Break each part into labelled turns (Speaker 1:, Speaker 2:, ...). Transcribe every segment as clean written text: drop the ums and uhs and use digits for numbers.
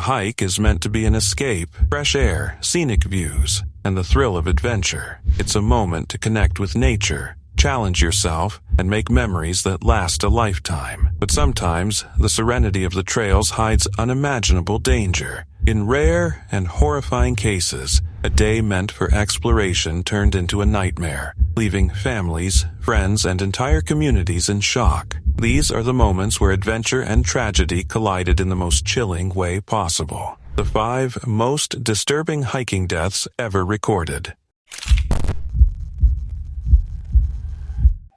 Speaker 1: hike is meant to be an escape, fresh air, scenic views, and the thrill of adventure. It's a moment to connect with nature, challenge yourself, and make memories that last a lifetime. But sometimes, the serenity of the trails hides unimaginable danger. In rare and horrifying cases, a day meant for exploration turned into a nightmare, leaving families, friends, and entire communities in shock. These are the moments where adventure and tragedy collided in the most chilling way possible. The 5 most disturbing hiking deaths ever recorded.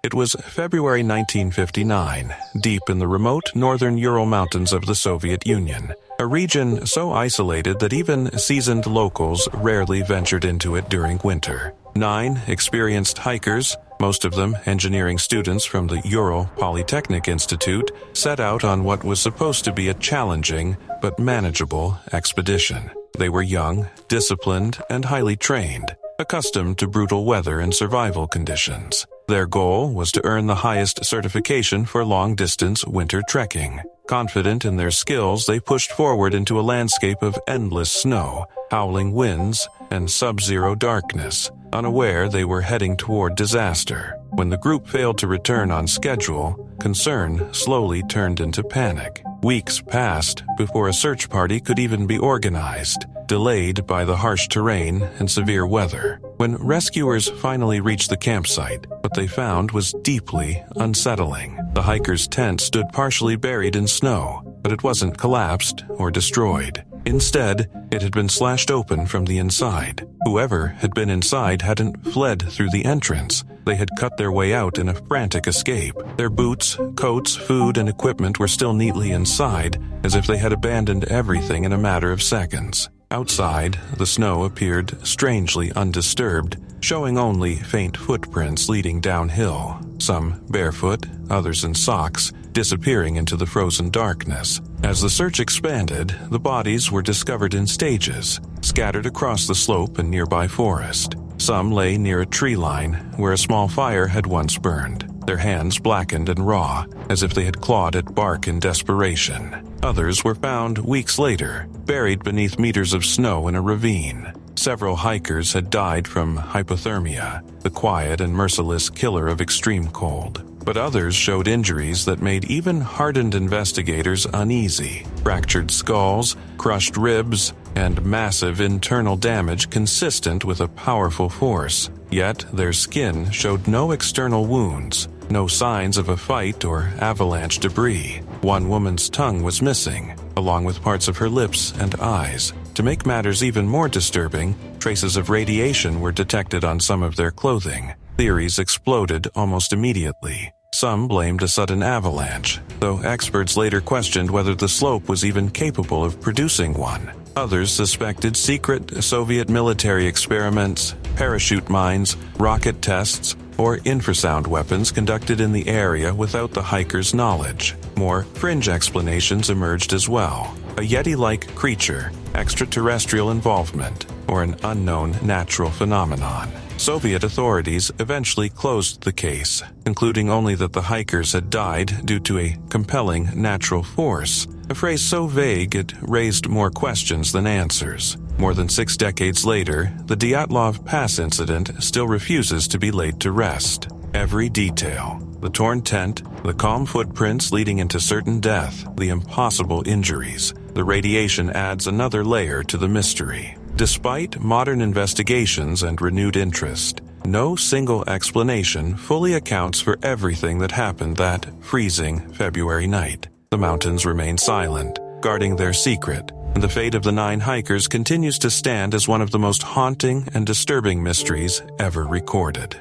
Speaker 1: It was February 1959, deep in the remote northern Ural Mountains of the Soviet Union, a region so isolated that even seasoned locals rarely ventured into it during winter. 9 experienced hikers, most of them engineering students from the Ural Polytechnic Institute, set out on what was supposed to be a challenging but manageable expedition. They were young, disciplined, and highly trained, accustomed to brutal weather and survival conditions. Their goal was to earn the highest certification for long-distance winter trekking. Confident in their skills, they pushed forward into a landscape of endless snow, howling winds, and sub-zero darkness, unaware they were heading toward disaster. When the group failed to return on schedule, concern slowly turned into panic. Weeks passed before a search party could even be organized, delayed by the harsh terrain and severe weather. When rescuers finally reached the campsite, what they found was deeply unsettling. The hikers' tent stood partially buried in snow, but it wasn't collapsed or destroyed. Instead, it had been slashed open from the inside. Whoever had been inside hadn't fled through the entrance. They had cut their way out in a frantic escape. Their boots, coats, food, and equipment were still neatly inside, as if they had abandoned everything in a matter of seconds. Outside, the snow appeared strangely undisturbed, showing only faint footprints leading downhill, some barefoot, others in socks, disappearing into the frozen darkness. As the search expanded, the bodies were discovered in stages, scattered across the slope and nearby forest. Some lay near a tree line where a small fire had once burned, their hands blackened and raw, as if they had clawed at bark in desperation. Others were found weeks later, buried beneath meters of snow in a ravine. Several hikers had died from hypothermia, the quiet and merciless killer of extreme cold. But others showed injuries that made even hardened investigators uneasy. Fractured skulls, crushed ribs, and massive internal damage consistent with a powerful force. Yet their skin showed no external wounds, no signs of a fight or avalanche debris. One woman's tongue was missing, along with parts of her lips and eyes. To make matters even more disturbing, traces of radiation were detected on some of their clothing. Theories exploded almost immediately. Some blamed a sudden avalanche, though experts later questioned whether the slope was even capable of producing one. Others suspected secret Soviet military experiments, parachute mines, rocket tests, or infrasound weapons conducted in the area without the hikers' knowledge. More fringe explanations emerged as well. A Yeti-like creature, extraterrestrial involvement, or an unknown natural phenomenon. Soviet authorities eventually closed the case, concluding only that the hikers had died due to a compelling natural force, a phrase so vague it raised more questions than answers. More than 6 decades later, the Dyatlov Pass incident still refuses to be laid to rest. Every detail, the torn tent, the calm footprints leading into certain death, the impossible injuries, the radiation adds another layer to the mystery. Despite modern investigations and renewed interest, no single explanation fully accounts for everything that happened that freezing February night. The mountains remain silent, guarding their secret, and the fate of the 9 hikers continues to stand as one of the most haunting and disturbing mysteries ever recorded.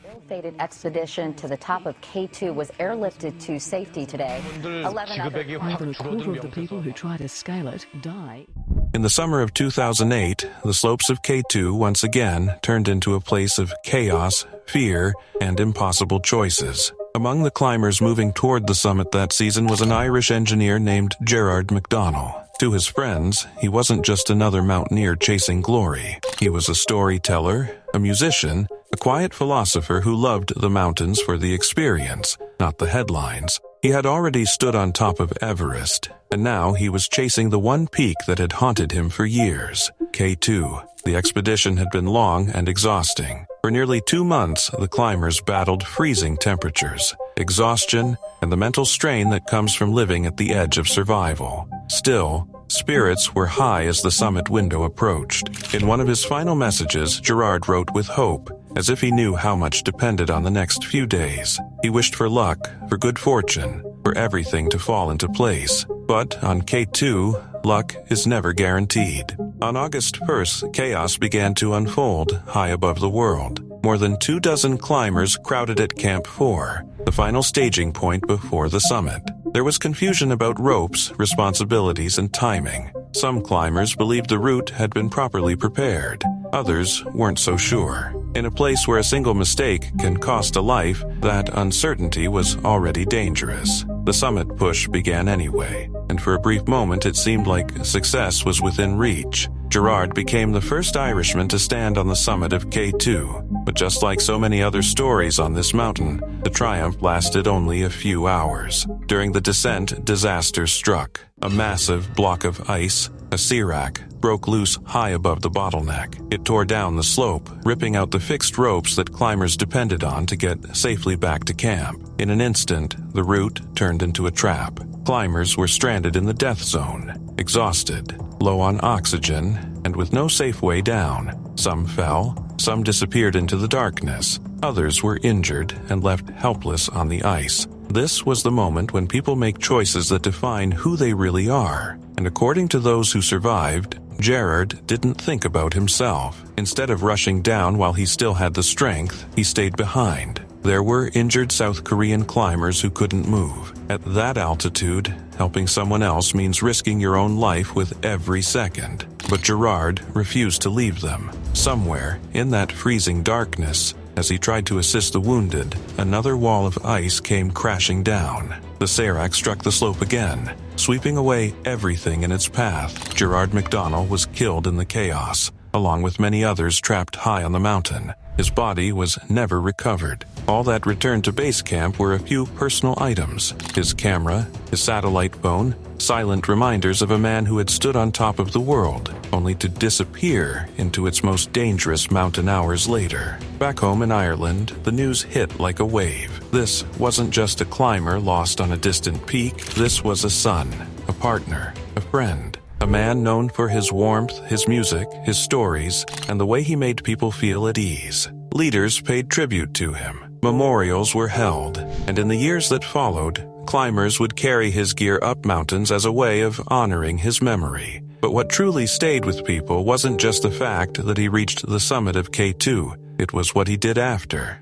Speaker 2: Ill-fated expedition to the top of K2 was airlifted to safety today. 11 other...
Speaker 3: More than a quarter of the people who try to scale it die.
Speaker 1: In the summer of 2008, the slopes of K2 once again turned into a place of chaos, fear, and impossible choices. Among the climbers moving toward the summit that season was an Irish engineer named Gerard McDonnell. To his friends, he wasn't just another mountaineer chasing glory. He was a storyteller, a musician, a quiet philosopher who loved the mountains for the experience, not the headlines. He had already stood on top of Everest, and now he was chasing the one peak that had haunted him for years, K2. The expedition had been long and exhausting. For nearly 2 months, the climbers battled freezing temperatures, exhaustion, and the mental strain that comes from living at the edge of survival. Still, spirits were high as the summit window approached. In one of his final messages, Gerard wrote with hope, as if he knew how much depended on the next few days. He wished for luck, for good fortune, for everything to fall into place. But on K2, luck is never guaranteed. On August 1st, chaos began to unfold high above the world. More than 24 climbers crowded at Camp 4, the final staging point before the summit. There was confusion about ropes, responsibilities, and timing. Some climbers believed the route had been properly prepared. Others weren't so sure. In a place where a single mistake can cost a life, that uncertainty was already dangerous. The summit push began anyway, and for a brief moment it seemed like success was within reach. Gerard became the first Irishman to stand on the summit of K2, but just like so many other stories on this mountain, the triumph lasted only a few hours. During the descent, disaster struck. A massive block of ice, a serac, broke loose high above the bottleneck. It tore down the slope, ripping out the fixed ropes that climbers depended on to get safely back to camp. In an instant, the route turned into a trap. Climbers were stranded in the death zone, exhausted, low on oxygen, and with no safe way down. Some fell, some disappeared into the darkness. Others were injured and left helpless on the ice. This was the moment when people make choices that define who they really are. And according to those who survived, Gerard didn't think about himself. Instead of rushing down while he still had the strength, he stayed behind. There were injured South Korean climbers who couldn't move. At that altitude, helping someone else means risking your own life with every second. But Gerard refused to leave them. Somewhere, in that freezing darkness, as he tried to assist the wounded, another wall of ice came crashing down. The serac struck the slope again, sweeping away everything in its path. Gerard McDonnell was killed in the chaos, along with many others trapped high on the mountain. His body was never recovered. All that returned to base camp were a few personal items: his camera, his satellite phone, silent reminders of a man who had stood on top of the world, only to disappear into its most dangerous mountain hours later. Back home in Ireland, the news hit like a wave. This wasn't just a climber lost on a distant peak. This was a son, a partner, a friend. A man known for his warmth, his music, his stories, and the way he made people feel at ease. Leaders paid tribute to him. Memorials were held, and in the years that followed, climbers would carry his gear up mountains as a way of honoring his memory. But what truly stayed with people wasn't just the fact that he reached the summit of K2, it was what he did after.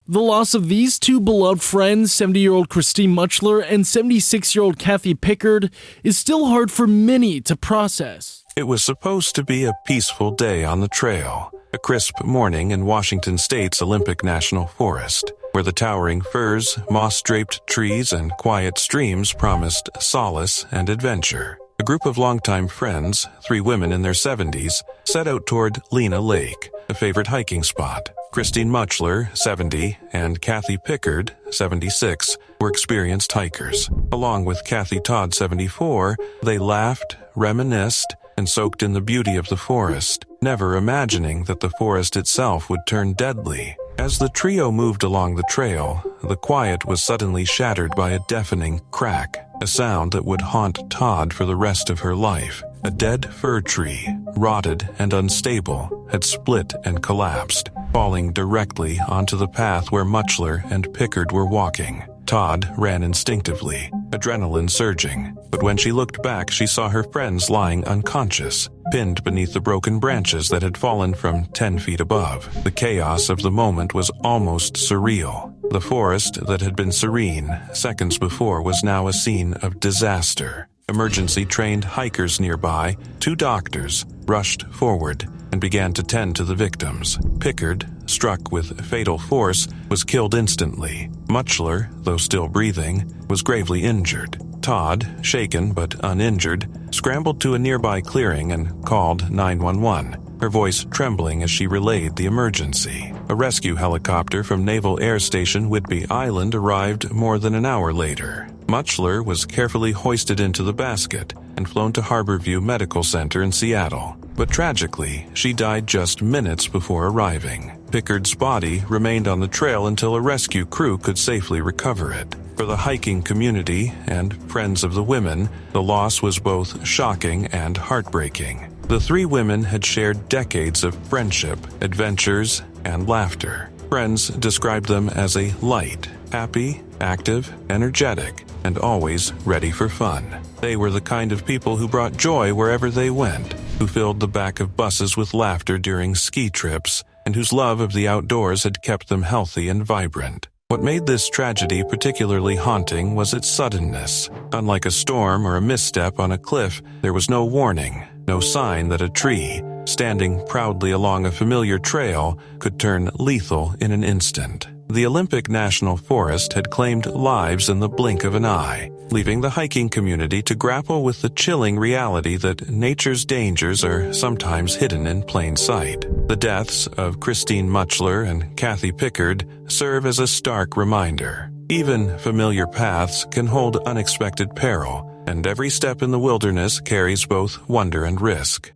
Speaker 4: The loss of these two beloved friends, 70-year-old Christine Muchler and 76-year-old Kathy Pickard, is still hard for many to process.
Speaker 1: It was supposed to be a peaceful day on the trail, a crisp morning in Washington State's Olympic National Forest, where the towering firs, moss-draped trees, and quiet streams promised solace and adventure. A group of longtime friends, 3 women in their 70s, set out toward Lena Lake, a favorite hiking spot. Christine Muchler, 70, and Kathy Pickard, 76, were experienced hikers. Along with Kathy Todd, 74, they laughed, reminisced, and soaked in the beauty of the forest, never imagining that the forest itself would turn deadly. As the trio moved along the trail, the quiet was suddenly shattered by a deafening crack, a sound that would haunt Todd for the rest of her life. A dead fir tree, rotted and unstable, had split and collapsed, falling directly onto the path where Muchler and Pickard were walking. Todd ran instinctively, adrenaline surging, but when she looked back, she saw her friends lying unconscious, pinned beneath the broken branches that had fallen from 10 feet above. The chaos of the moment was almost surreal. The forest that had been serene seconds before was now a scene of disaster. Emergency-trained hikers nearby, 2 doctors, rushed forward and began to tend to the victims. Pickard, struck with fatal force, was killed instantly. Muchler, though still breathing, was gravely injured. Todd, shaken but uninjured, scrambled to a nearby clearing and called 911, her voice trembling as she relayed the emergency. A rescue helicopter from Naval Air Station Whidbey Island arrived more than an hour later. Muchler was carefully hoisted into the basket and flown to Harborview Medical Center in Seattle. But tragically, she died just minutes before arriving. Pickard's body remained on the trail until a rescue crew could safely recover it. For the hiking community and friends of the women, the loss was both shocking and heartbreaking. The three women had shared decades of friendship, adventures, and laughter. Friends described them as a light, happy, active, energetic, and always ready for fun. They were the kind of people who brought joy wherever they went, who filled the back of buses with laughter during ski trips, and whose love of the outdoors had kept them healthy and vibrant. What made this tragedy particularly haunting was its suddenness. Unlike a storm or a misstep on a cliff, there was no warning, no sign that a tree, standing proudly along a familiar trail, could turn lethal in an instant. The Olympic National Forest had claimed lives in the blink of an eye, leaving the hiking community to grapple with the chilling reality that nature's dangers are sometimes hidden in plain sight. The deaths of Christine Muchler and Kathy Pickard serve as a stark reminder. Even familiar paths can hold unexpected peril, and every step in the wilderness carries both wonder and risk.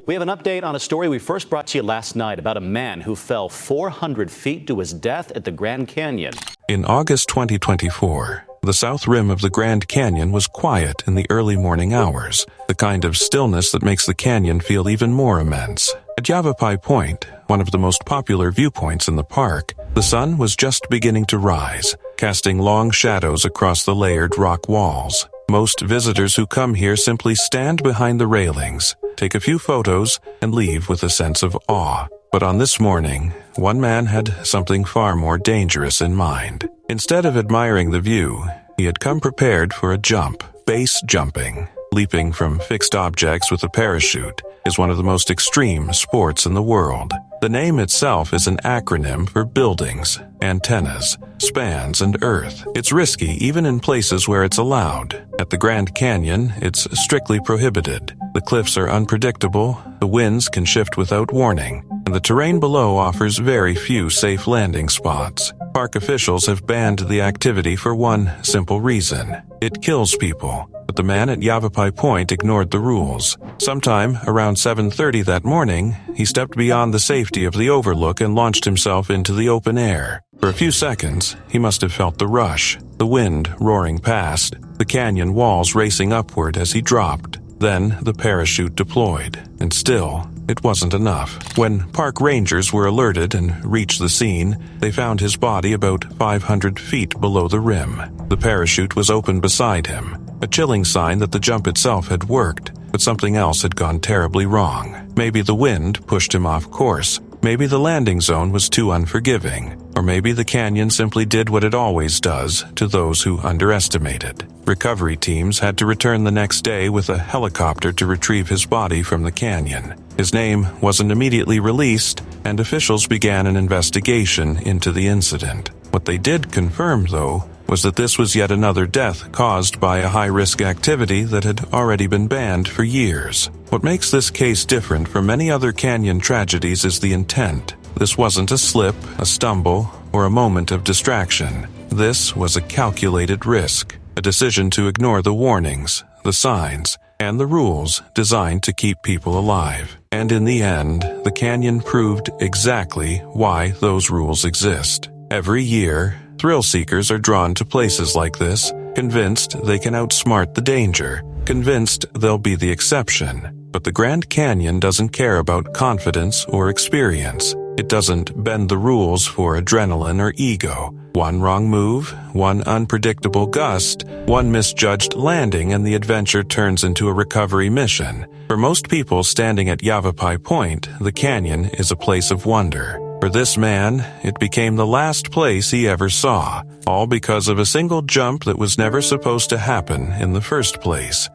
Speaker 5: We have an update on a story we first brought to you last night about a man who fell 400 feet to his death at the Grand Canyon.
Speaker 1: In August 2024, the south rim of the Grand Canyon was quiet in the early morning hours, the kind of stillness that makes the canyon feel even more immense. At Yavapai Point, one of the most popular viewpoints in the park, the sun was just beginning to rise, casting long shadows across the layered rock walls. Most visitors who come here simply stand behind the railings, take a few photos, and leave with a sense of awe. But on this morning, one man had something far more dangerous in mind. Instead of admiring the view, he had come prepared for a jump. Base jumping, leaping from fixed objects with a parachute, is one of the most extreme sports in the world. The name itself is an acronym for buildings, antennas, spans, and earth. It's risky even in places where it's allowed. At the Grand Canyon, it's strictly prohibited. The cliffs are unpredictable, the winds can shift without warning, and the terrain below offers very few safe landing spots. Park officials have banned the activity for one simple reason: it kills people. But the man at Yavapai Point ignored the rules. Sometime around 7:30 that morning, he stepped beyond the safety of the overlook and launched himself into the open air. For a few seconds, he must have felt the rush, the wind roaring past, the canyon walls racing upward as he dropped. Then the parachute deployed, and still, it wasn't enough. When park rangers were alerted and reached the scene, they found his body about 500 feet below the rim. The parachute was open beside him, a chilling sign that the jump itself had worked, but something else had gone terribly wrong. Maybe the wind pushed him off course. Maybe the landing zone was too unforgiving. Or maybe the canyon simply did what it always does to those who underestimate it. Recovery teams had to return the next day with a helicopter to retrieve his body from the canyon. His name wasn't immediately released, and officials began an investigation into the incident. What they did confirm, though, was that this was yet another death caused by a high-risk activity that had already been banned for years. What makes this case different from many other canyon tragedies is the intent. This wasn't a slip, a stumble, or a moment of distraction. This was a calculated risk, a decision to ignore the warnings, the signs, and the rules designed to keep people alive. And in the end, the canyon proved exactly why those rules exist. Every year, thrill seekers are drawn to places like this, convinced they can outsmart the danger, convinced they'll be the exception. But the Grand Canyon doesn't care about confidence or experience. It doesn't bend the rules for adrenaline or ego. One wrong move, one unpredictable gust, one misjudged landing, and the adventure turns into a recovery mission. For most people standing at Yavapai Point, the canyon is a place of wonder. For this man, it became the last place he ever saw, all because of a single jump that was never supposed to happen in the first place.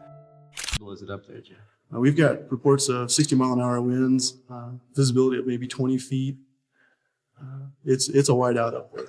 Speaker 6: Is it up there, Jeff?
Speaker 7: We've got reports of 60-mile-an-hour winds, visibility at maybe 20 feet. It's a whiteout up there.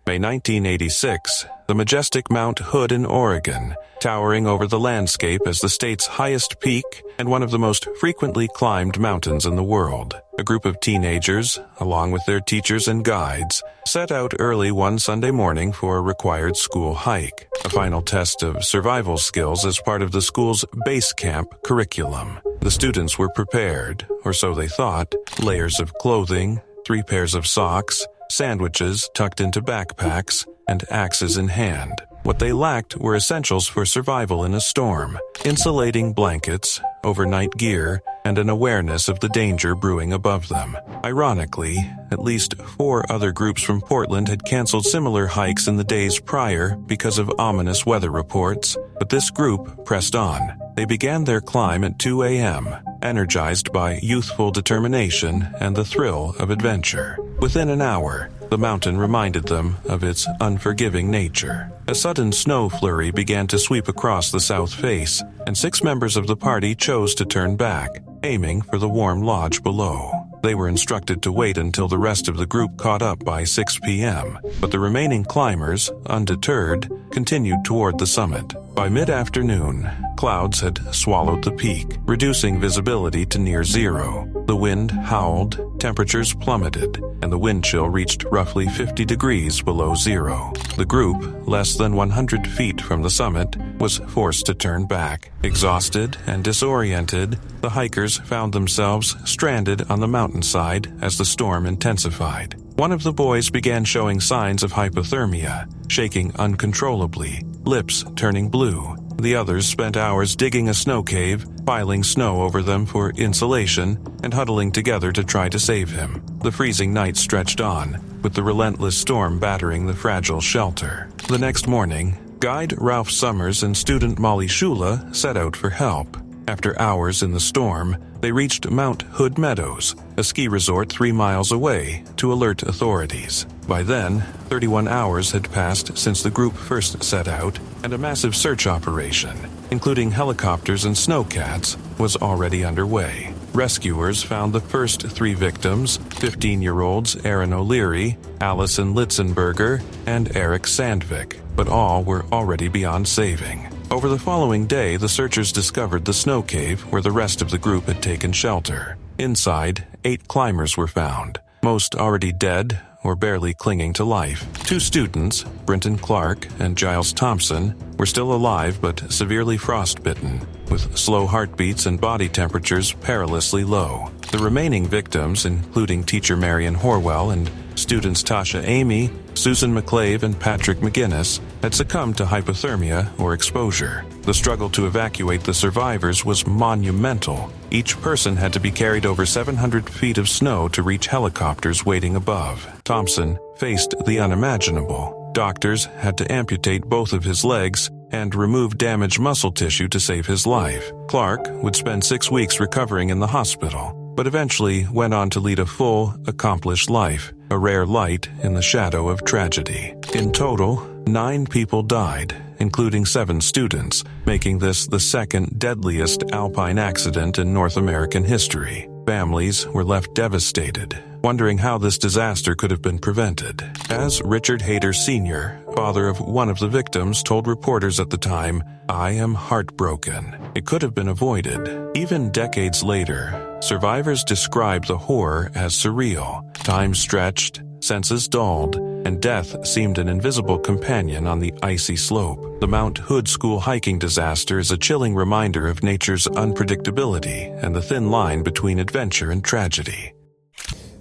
Speaker 1: May 1986, the majestic Mount Hood in Oregon, towering over the landscape as the state's highest peak and one of the most frequently climbed mountains in the world. A group of teenagers, along with their teachers and guides, set out early one Sunday morning for a required school hike, a final test of survival skills as part of the school's base camp curriculum. The students were prepared, or so they thought, layers of clothing, 3 pairs of socks, sandwiches tucked into backpacks, and axes in hand. What they lacked were essentials for survival in a storm: insulating blankets, overnight gear, and an awareness of the danger brewing above them. Ironically, at least 4 other groups from Portland had canceled similar hikes in the days prior because of ominous weather reports, but this group pressed on. They began their climb at 2 a.m., energized by youthful determination and the thrill of adventure. Within an hour, the mountain reminded them of its unforgiving nature. A sudden snow flurry began to sweep across the south face, and 6 members of the party chose to turn back, aiming for the warm lodge below. They were instructed to wait until the rest of the group caught up by 6 p.m., but the remaining climbers, undeterred, continued toward the summit. By mid-afternoon, clouds had swallowed the peak, reducing visibility to near zero. The wind howled, temperatures plummeted, and the wind chill reached roughly 50 degrees below zero. The group, less than 100 feet from the summit, was forced to turn back. Exhausted and disoriented, the hikers found themselves stranded on the mountainside as the storm intensified. One of the boys began showing signs of hypothermia, shaking uncontrollably, lips turning blue. The others spent hours digging a snow cave, piling snow over them for insulation, and huddling together to try to save him. The freezing night stretched on, with the relentless storm battering the fragile shelter. The next morning, guide Ralph Summers and student Molly Shula set out for help. After hours in the storm, they reached Mount Hood Meadows, a ski resort 3 miles away, to alert authorities. By then, 31 hours had passed since the group first set out, and a massive search operation, including helicopters and snowcats, was already underway. Rescuers found the first 3 victims, 15-year-olds Aaron O'Leary, Allison Litzenberger, and Eric Sandvik, but all were already beyond saving. Over the following day, the searchers discovered the snow cave where the rest of the group had taken shelter. Inside, 8 climbers were found, most already dead or barely clinging to life. 2 students, Brenton Clark and Giles Thompson, were still alive but severely frostbitten, with slow heartbeats and body temperatures perilously low. The remaining victims, including teacher Marion Horwell and students Tasha Amy, Susan McClave, and Patrick McGinnis, had succumbed to hypothermia or exposure. The struggle to evacuate the survivors was monumental. Each person had to be carried over 700 feet of snow to reach helicopters waiting above. Thompson faced the unimaginable. Doctors had to amputate both of his legs and remove damaged muscle tissue to save his life. Clark would spend 6 weeks recovering in the hospital, but eventually went on to lead a full, accomplished life, a rare light in the shadow of tragedy. In total, 9 people died, including 7 students, making this the second deadliest alpine accident in North American history. Families were left devastated, wondering how this disaster could have been prevented. As Richard Hayter Sr., father of one of the victims, told reporters at the time, "I am heartbroken. It could have been avoided." Even decades later, survivors described the horror as surreal. Time stretched, senses dulled, and death seemed an invisible companion on the icy slope. The Mount Hood school hiking disaster is a chilling reminder of nature's unpredictability and the thin line between adventure and tragedy.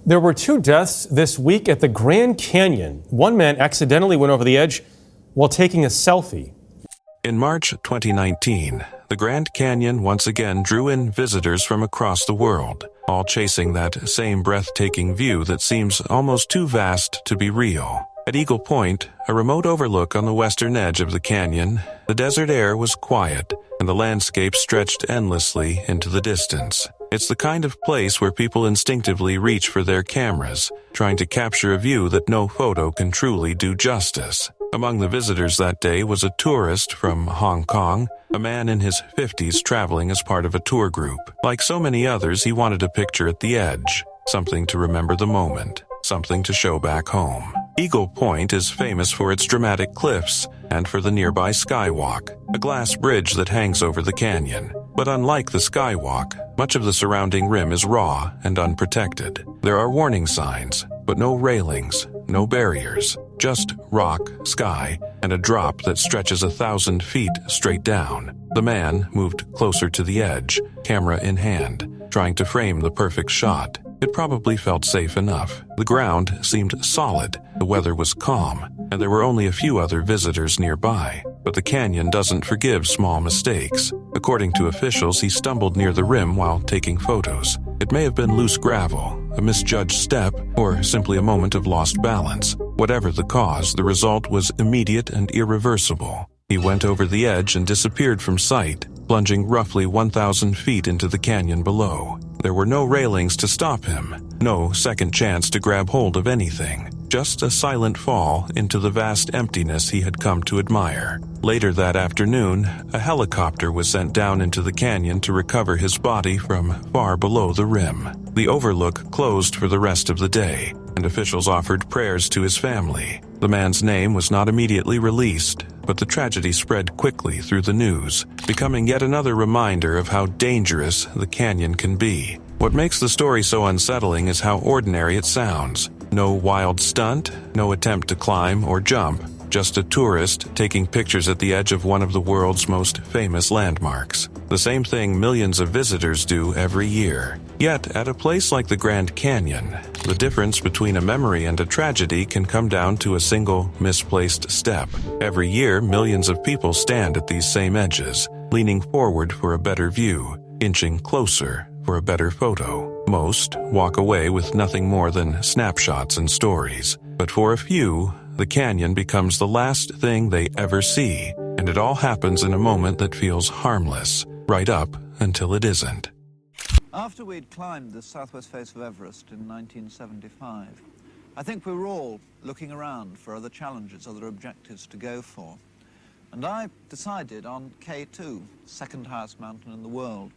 Speaker 8: There were 2 deaths this week at the Grand Canyon. One man accidentally went over the edge while taking a selfie.
Speaker 1: In March 2019, the Grand Canyon once again drew in visitors from across the world, all chasing that same breathtaking view that seems almost too vast to be real. At Eagle Point, a remote overlook on the western edge of the canyon, the desert air was quiet, and the landscape stretched endlessly into the distance. It's the kind of place where people instinctively reach for their cameras, trying to capture a view that no photo can truly do justice. Among the visitors that day was a tourist from Hong Kong, a man in his 50s traveling as part of a tour group. Like so many others, he wanted a picture at the edge, something to remember the moment, something to show back home. Eagle Point is famous for its dramatic cliffs and for the nearby Skywalk, a glass bridge that hangs over the canyon. But unlike the Skywalk, much of the surrounding rim is raw and unprotected. There are warning signs, but no railings, no barriers, just rock, sky, and a drop that stretches 1,000 feet straight down. The man moved closer to the edge, camera in hand, trying to frame the perfect shot. It probably felt safe enough. The ground seemed solid, the weather was calm, and there were only a few other visitors nearby. But the canyon doesn't forgive small mistakes. According to officials, he stumbled near the rim while taking photos. It may have been loose gravel, a misjudged step, or simply a moment of lost balance. Whatever the cause, the result was immediate and irreversible. He went over the edge and disappeared from sight, plunging roughly 1,000 feet into the canyon below. There were no railings to stop him, no second chance to grab hold of anything, just a silent fall into the vast emptiness he had come to admire. Later that afternoon, a helicopter was sent down into the canyon to recover his body from far below the rim. The overlook closed for the rest of the day, and officials offered prayers to his family. The man's name was not immediately released, but the tragedy spread quickly through the news, becoming yet another reminder of how dangerous the canyon can be. What makes the story so unsettling is how ordinary it sounds. No wild stunt, no attempt to climb or jump, just a tourist taking pictures at the edge of one of the world's most famous landmarks. The same thing millions of visitors do every year. Yet, at a place like the Grand Canyon, the difference between a memory and a tragedy can come down to a single misplaced step. Every year, millions of people stand at these same edges, leaning forward for a better view, inching closer for a better photo. Most walk away with nothing more than snapshots and stories. But for a few, the canyon becomes the last thing they ever see, and it all happens in a moment that feels harmless, right up until it isn't.
Speaker 9: After we'd climbed the southwest face of Everest in 1975, I think we were all looking around for other challenges, other objectives to go for. And I decided on K2, second highest mountain in the world.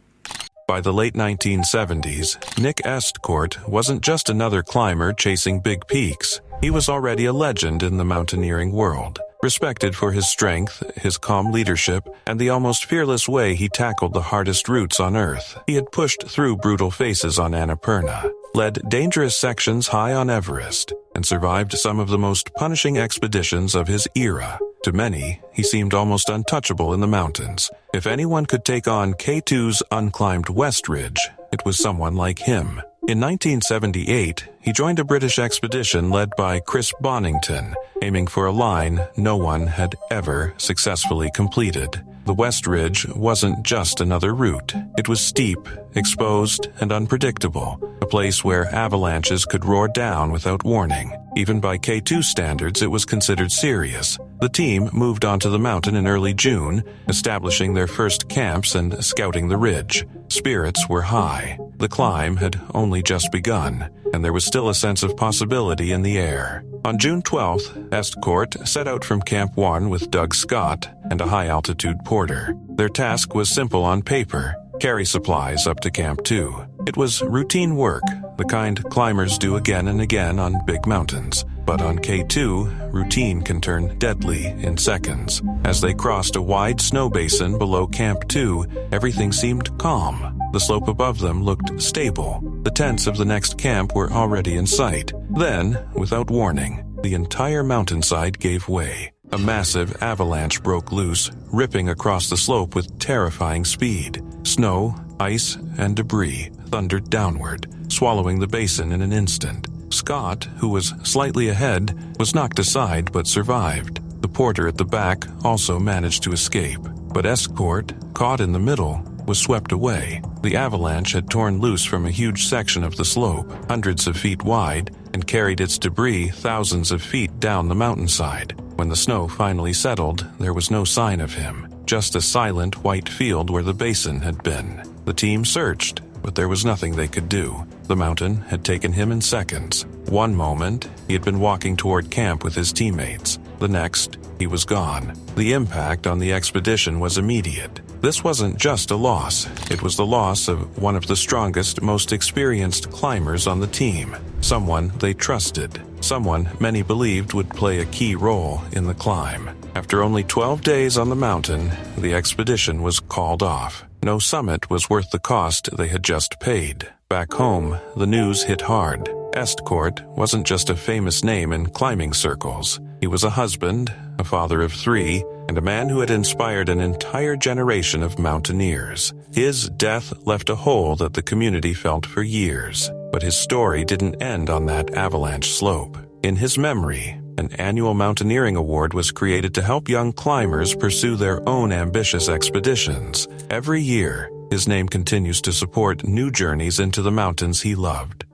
Speaker 1: By the late 1970s, Nick Estcourt wasn't just another climber chasing big peaks. He was already a legend in the mountaineering world, respected for his strength, his calm leadership, and the almost fearless way he tackled the hardest routes on Earth. He had pushed through brutal faces on Annapurna, led dangerous sections high on Everest, and survived some of the most punishing expeditions of his era. To many, he seemed almost untouchable in the mountains. If anyone could take on K2's unclimbed West Ridge, it was someone like him. In 1978, he joined a British expedition led by Chris Bonington, aiming for a line no one had ever successfully completed. The West Ridge wasn't just another route. It was steep, exposed, and unpredictable, a place where avalanches could roar down without warning. Even by K2 standards, it was considered serious. The team moved onto the mountain in early June, establishing their first camps and scouting the ridge. Spirits were high. The climb had only just begun, and there was still a sense of possibility in the air. On June 12th, Estcourt set out from Camp 1 with Doug Scott and a high-altitude porter. Their task was simple on paper: carry supplies up to Camp 2. It was routine work, the kind climbers do again and again on big mountains. But on K2, routine can turn deadly in seconds. As they crossed a wide snow basin below Camp 2, everything seemed calm. The slope above them looked stable. The tents of the next camp were already in sight. Then, without warning, the entire mountainside gave way. A massive avalanche broke loose, ripping across the slope with terrifying speed. Snow, ice, and debris thundered downward, swallowing the basin in an instant. Scott, who was slightly ahead, was knocked aside but survived. The porter at the back also managed to escape, but Estcourt, caught in the middle, was swept away. The avalanche had torn loose from a huge section of the slope, hundreds of feet wide, and carried its debris thousands of feet down the mountainside. When the snow finally settled, there was no sign of him, just a silent white field where the basin had been. The team searched, but there was nothing they could do. The mountain had taken him in seconds. One moment, he had been walking toward camp with his teammates. The next, he was gone. The impact on the expedition was immediate. This wasn't just a loss. It was the loss of one of the strongest, most experienced climbers on the team, someone they trusted. someone many believed would play a key role in the climb. After only 12 days on the mountain, the expedition was called off. No summit was worth the cost they had just paid. Back home, the news hit hard. Estcourt wasn't just a famous name in climbing circles. He was a husband, a father of 3, and a man who had inspired an entire generation of mountaineers. His death left a hole that the community felt for years. But his story didn't end on that avalanche slope. In his memory, an annual mountaineering award was created to help young climbers pursue their own ambitious expeditions. Every year, his name continues to support new journeys into the mountains he loved.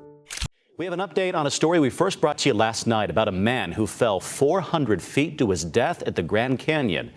Speaker 5: We have an update on a story we first brought to you last night about a man who fell 400 feet to his death at the Grand Canyon.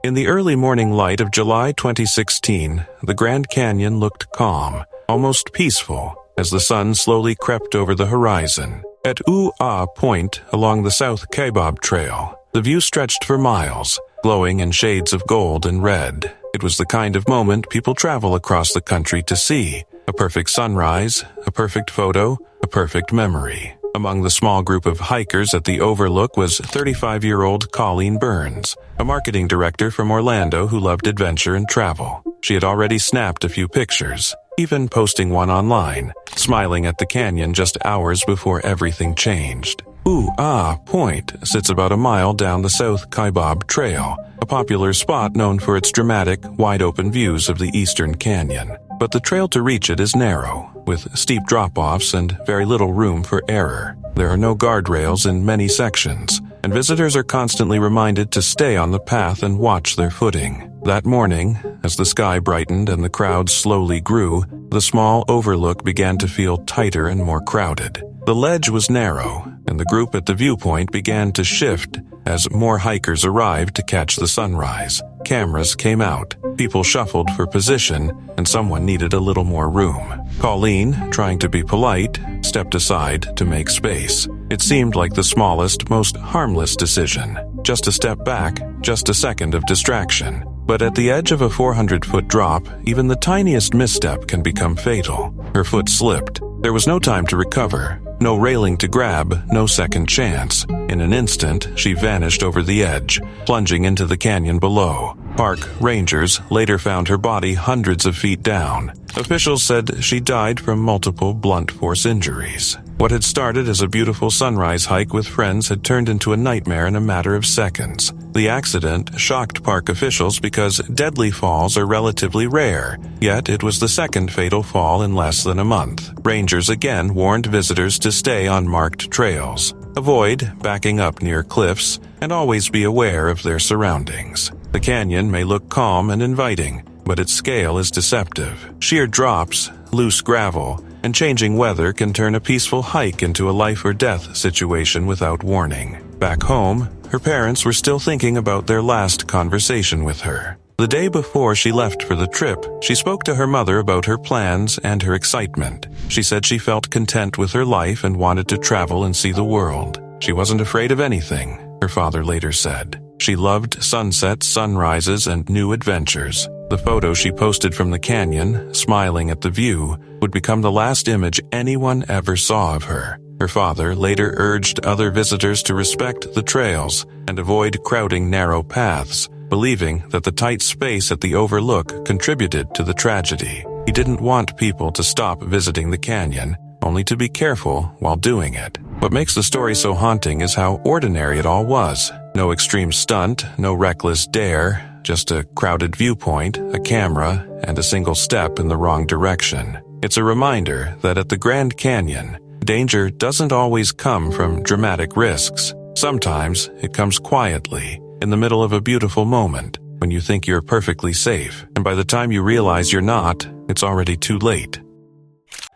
Speaker 1: In the early morning light of July 2016, the Grand Canyon looked calm, almost peaceful, as the sun slowly crept over the horizon. At U-Ah Point along the South Khabar Trail, the view stretched for miles, glowing in shades of gold and red. It was the kind of moment people travel across the country to see. A perfect sunrise, a perfect photo, a perfect memory. Among the small group of hikers at the overlook was 35-year-old Colleen Burns, a marketing director from Orlando who loved adventure and travel. She had already snapped a few pictures, even posting one online, smiling at the canyon just hours before everything changed. U-Ah Point sits about a mile down the South Khabar Trail, a popular spot known for its dramatic, wide-open views of the eastern canyon. But the trail to reach it is narrow, with steep drop-offs and very little room for error. There are no guardrails in many sections, and visitors are constantly reminded to stay on the path and watch their footing. That morning, as the sky brightened and the crowd slowly grew, the small overlook began to feel tighter and more crowded. The ledge was narrow, and the group at the viewpoint began to shift as more hikers arrived to catch the sunrise. Cameras came out, people shuffled for position, and someone needed a little more room. Colleen, trying to be polite, stepped aside to make space. It seemed like the smallest, most harmless decision. Just a step back, just a second of distraction. But at the edge of a 400-foot drop, even the tiniest misstep can become fatal. Her foot slipped. There was no time to recover. No railing to grab, no second chance. In an instant, she vanished over the edge, plunging into the canyon below. Park rangers later found her body hundreds of feet down. Officials said she died from multiple blunt force injuries. What had started as a beautiful sunrise hike with friends had turned into a nightmare in a matter of seconds. The accident shocked park officials because deadly falls are relatively rare, yet it was the second fatal fall in less than a month. Rangers again warned visitors to stay on marked trails, avoid backing up near cliffs, and always be aware of their surroundings. The canyon may look calm and inviting, but its scale is deceptive. Sheer drops, loose gravel, and changing weather can turn a peaceful hike into a life-or-death situation without warning. Back home, her parents were still thinking about their last conversation with her. The day before she left for the trip, she spoke to her mother about her plans and her excitement. She said she felt content with her life and wanted to travel and see the world. She wasn't afraid of anything, her father later said. She loved sunsets, sunrises, and new adventures. The photo she posted from the canyon, smiling at the view, would become the last image anyone ever saw of her. Her father later urged other visitors to respect the trails and avoid crowding narrow paths, believing that the tight space at the overlook contributed to the tragedy. He didn't want people to stop visiting the canyon, only to be careful while doing it. What makes the story so haunting is how ordinary it all was. No extreme stunt, no reckless dare, just a crowded viewpoint, a camera, and a single step in the wrong direction. It's a reminder that at the Grand Canyon, danger doesn't always come from dramatic risks. Sometimes it comes quietly, in the middle of a beautiful moment, when you think you're perfectly safe, and by the time you realize you're not, it's already too late.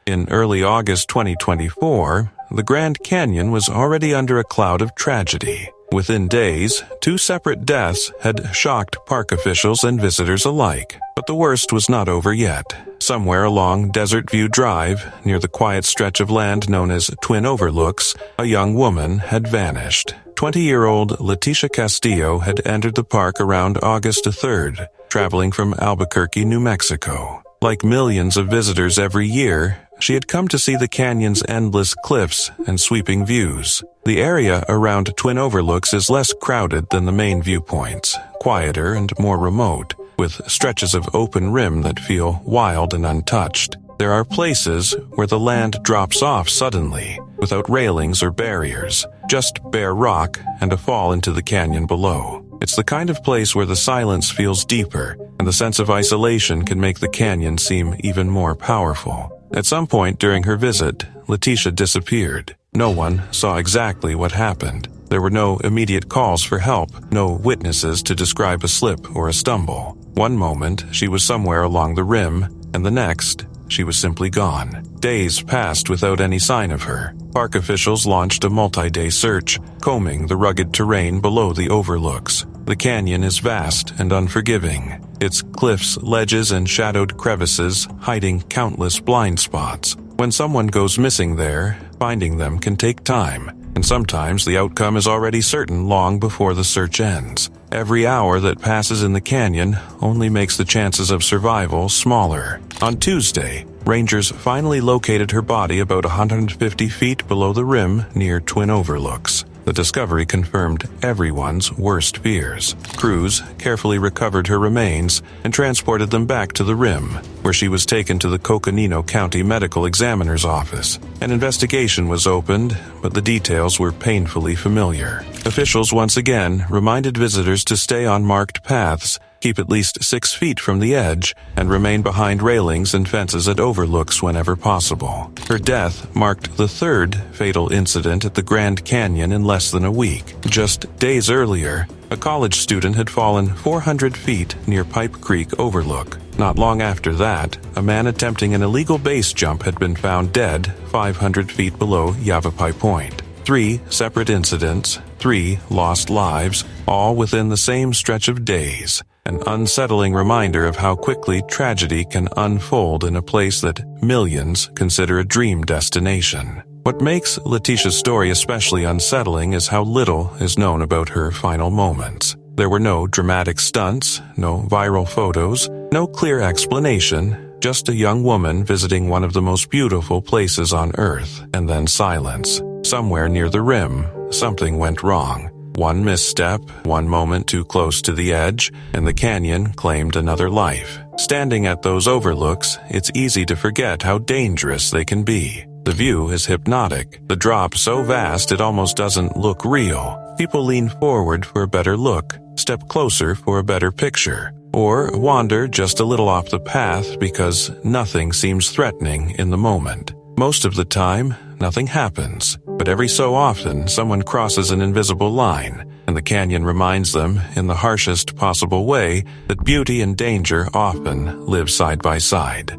Speaker 1: In early August 2024, the Grand Canyon was already under a cloud of tragedy. Within days, 2 separate deaths had shocked park officials and visitors alike. But the worst was not over yet. Somewhere along Desert View Drive, near the quiet stretch of land known as Twin Overlooks, a young woman had vanished. 20-year-old Leticia Castillo had entered the park around August 3rd, traveling from Albuquerque, New Mexico. Like millions of visitors every year, she had come to see the canyon's endless cliffs and sweeping views. The area around Twin Overlooks is less crowded than the main viewpoints, quieter and more remote, with stretches of open rim that feel wild and untouched. There are places where the land drops off suddenly, without railings or barriers, just bare rock and a fall into the canyon below. It's the kind of place where the silence feels deeper, and the sense of isolation can make the canyon seem even more powerful. At some point during her visit, Leticia disappeared. No one saw exactly what happened. There were no immediate calls for help, no witnesses to describe a slip or a stumble. One moment, she was somewhere along the rim, and the next, she was simply gone. Days passed without any sign of her. Park officials launched a multi-day search, combing the rugged terrain below the overlooks. The canyon is vast and unforgiving, its cliffs, ledges, and shadowed crevices hiding countless blind spots. When someone goes missing there, finding them can take time, and sometimes the outcome is already certain long before the search ends. Every hour that passes in the canyon only makes the chances of survival smaller. On Tuesday, rangers finally located her body about 150 feet below the rim near Twin Overlooks. The discovery confirmed everyone's worst fears. Crews carefully recovered her remains and transported them back to the rim, where she was taken to the Coconino County Medical Examiner's office. An investigation was opened, but the details were painfully familiar. Officials once again reminded visitors to stay on marked paths, keep at least 6 feet from the edge, and remain behind railings and fences at overlooks whenever possible. Her death marked the third fatal incident at the Grand Canyon in less than a week. Just days earlier, a college student had fallen 400 feet near Pipe Creek Overlook. Not long after that, a man attempting an illegal base jump had been found dead 500 feet below Yavapai Point. 3 separate incidents, 3 lost lives, all within the same stretch of days. An unsettling reminder of how quickly tragedy can unfold in a place that millions consider a dream destination. What makes Leticia's story especially unsettling is how little is known about her final moments. There were no dramatic stunts, no viral photos, no clear explanation, just a young woman visiting one of the most beautiful places on Earth, and then silence. Somewhere near the rim, something went wrong. One misstep, one moment too close to the edge, and the canyon claimed another life. Standing at those overlooks, it's easy to forget how dangerous they can be. The view is hypnotic, the drop so vast it almost doesn't look real. People lean forward for a better look, step closer for a better picture, or wander just a little off the path because nothing seems threatening in the moment. Most of the time, nothing happens, but every so often someone crosses an invisible line, and the canyon reminds them, in the harshest possible way, that beauty and danger often live side by side.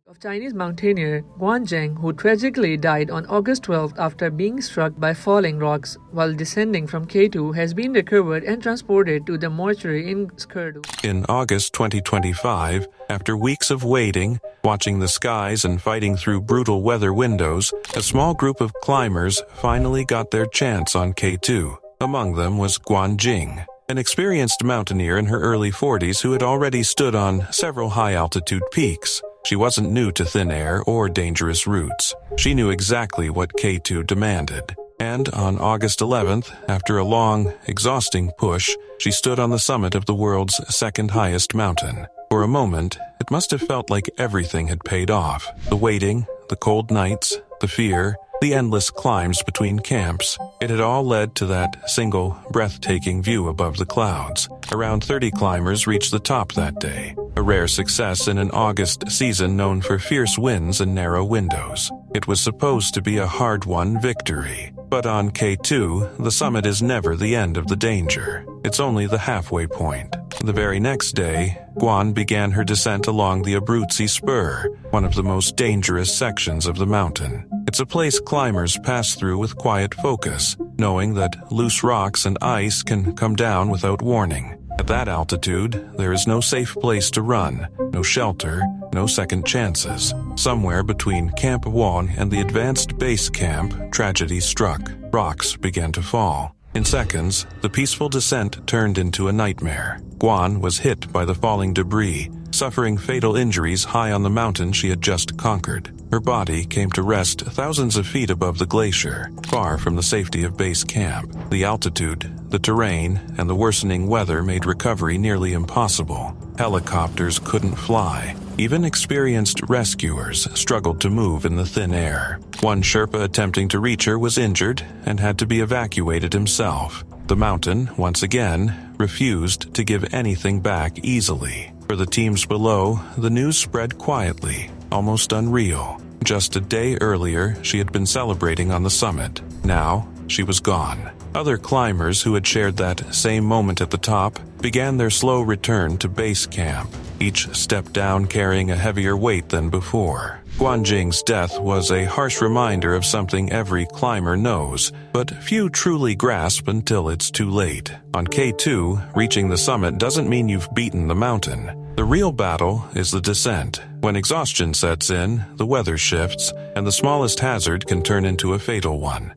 Speaker 10: Of Chinese mountaineer Guan Jing, who tragically died on August 12th after being struck by falling rocks while descending from K2, has been recovered and transported to the mortuary in Estcourt.
Speaker 1: In August 2025, after weeks of waiting, watching the skies and fighting through brutal weather windows, a small group of climbers finally got their chance on K2. Among them was Guan Jing, an experienced mountaineer in her early 40s who had already stood on several high-altitude peaks. She wasn't new to thin air or dangerous routes. She knew exactly what K2 demanded. And on August 11th, after a long, exhausting push, she stood on the summit of the world's second highest mountain. For a moment, it must have felt like everything had paid off. The waiting, the cold nights, the fear, the endless climbs between camps. It had all led to that single, breathtaking view above the clouds. Around 30 climbers reached the top that day, a rare success in an August season known for fierce winds and narrow windows. It was supposed to be a hard-won victory. But on K2, the summit is never the end of the danger. It's only the halfway point. The very next day, Guan began her descent along the Abruzzi Spur, one of the most dangerous sections of the mountain. It's a place climbers pass through with quiet focus, knowing that loose rocks and ice can come down without warning. At that altitude, there is no safe place to run, no shelter, no second chances. Somewhere between Camp Juan and the advanced base camp, tragedy struck. Rocks began to fall. In seconds, the peaceful descent turned into a nightmare. Guan was hit by the falling debris, suffering fatal injuries high on the mountain she had just conquered. Her body came to rest thousands of feet above the glacier, far from the safety of base camp. The altitude, the terrain, and the worsening weather made recovery nearly impossible. Helicopters couldn't fly. Even experienced rescuers struggled to move in the thin air. One Sherpa attempting to reach her was injured and had to be evacuated himself. The mountain, once again, refused to give anything back easily. For the teams below, the news spread quietly, almost unreal. Just a day earlier, she had been celebrating on the summit. Now, she was gone. Other climbers who had shared that same moment at the top began their slow return to base camp, each step down carrying a heavier weight than before. Guan Jing's death was a harsh reminder of something every climber knows, but few truly grasp until it's too late. On K2, reaching the summit doesn't mean you've beaten the mountain. The real battle is the descent. When exhaustion sets in, the weather shifts, and the smallest hazard can turn into a fatal one.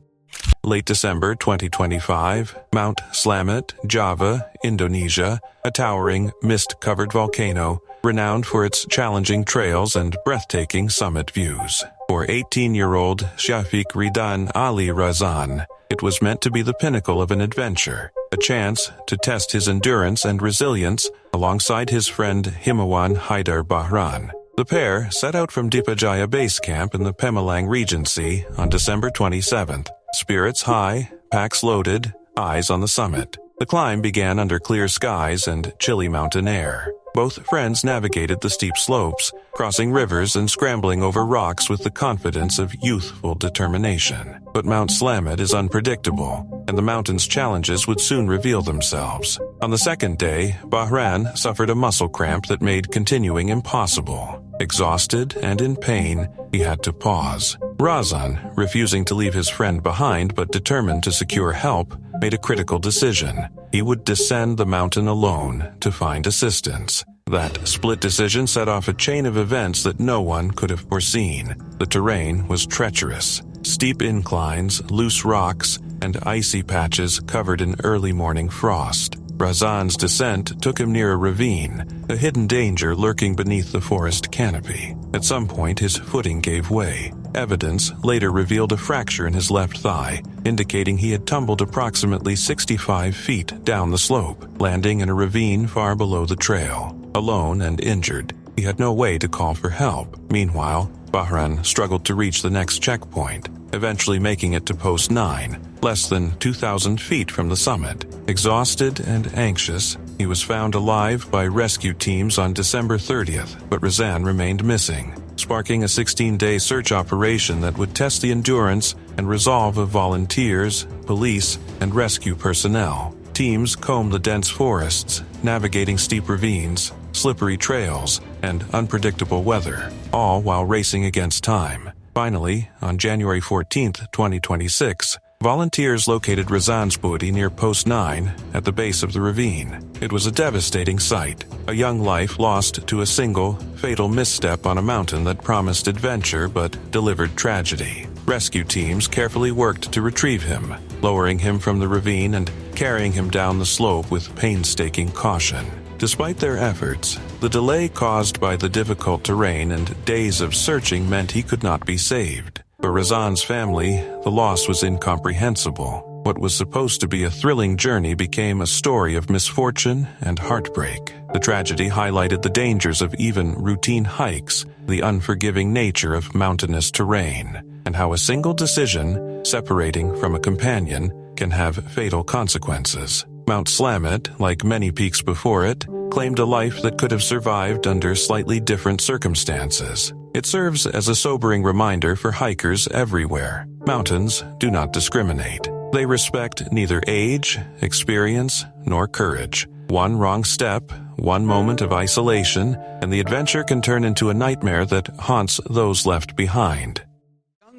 Speaker 1: Late December 2025, Mount Slamet, Java, Indonesia, a towering, mist-covered volcano, renowned for its challenging trails and breathtaking summit views. For 18-year-old Shafiq Ridan Ali Razan, it was meant to be the pinnacle of an adventure, a chance to test his endurance and resilience alongside his friend Himawan Haidar Bahran. The pair set out from Dipajaya Base Camp in the Pemalang Regency on December 27th. Spirits high, packs loaded, eyes on the summit. The climb began under clear skies and chilly mountain air. Both friends navigated the steep slopes, crossing rivers and scrambling over rocks with the confidence of youthful determination. But Mount Slamet is unpredictable, and the mountain's challenges would soon reveal themselves. On the second day, Bahran suffered a muscle cramp that made continuing impossible. Exhausted and in pain, he had to pause. Razan, refusing to leave his friend behind but determined to secure help, made a critical decision. He would descend the mountain alone to find assistance. That split decision set off a chain of events that no one could have foreseen. The terrain was treacherous. Steep inclines, loose rocks, and icy patches covered in early morning frost. Razan's descent took him near a ravine, a hidden danger lurking beneath the forest canopy. At some point, his footing gave way. Evidence later revealed a fracture in his left thigh, indicating he had tumbled approximately 65 feet down the slope, landing in a ravine far below the trail. Alone and injured, he had no way to call for help. Meanwhile, Bahran struggled to reach the next checkpoint, eventually making it to Post 9, less than 2,000 feet from the summit. Exhausted and anxious, he was found alive by rescue teams on December 30th, but Razan remained missing, sparking a 16-day search operation that would test the endurance and resolve of volunteers, police, and rescue personnel. Teams combed the dense forests, navigating steep ravines, slippery trails, and unpredictable weather, all while racing against time. Finally, on January 14, 2026, volunteers located Razan's body near Post 9 at the base of the ravine. It was a devastating sight, a young life lost to a single, fatal misstep on a mountain that promised adventure but delivered tragedy. Rescue teams carefully worked to retrieve him, lowering him from the ravine and carrying him down the slope with painstaking caution. Despite their efforts, the delay caused by the difficult terrain and days of searching meant he could not be saved. For Razan's family, the loss was incomprehensible. What was supposed to be a thrilling journey became a story of misfortune and heartbreak. The tragedy highlighted the dangers of even routine hikes, the unforgiving nature of mountainous terrain, and how a single decision, separating from a companion, can have fatal consequences. Mount Slamet, like many peaks before it, claimed a life that could have survived under slightly different circumstances. It serves as a sobering reminder for hikers everywhere. Mountains do not discriminate. They respect neither age, experience, nor courage. One wrong step, one moment of isolation, and the adventure can turn into a nightmare that haunts those left behind.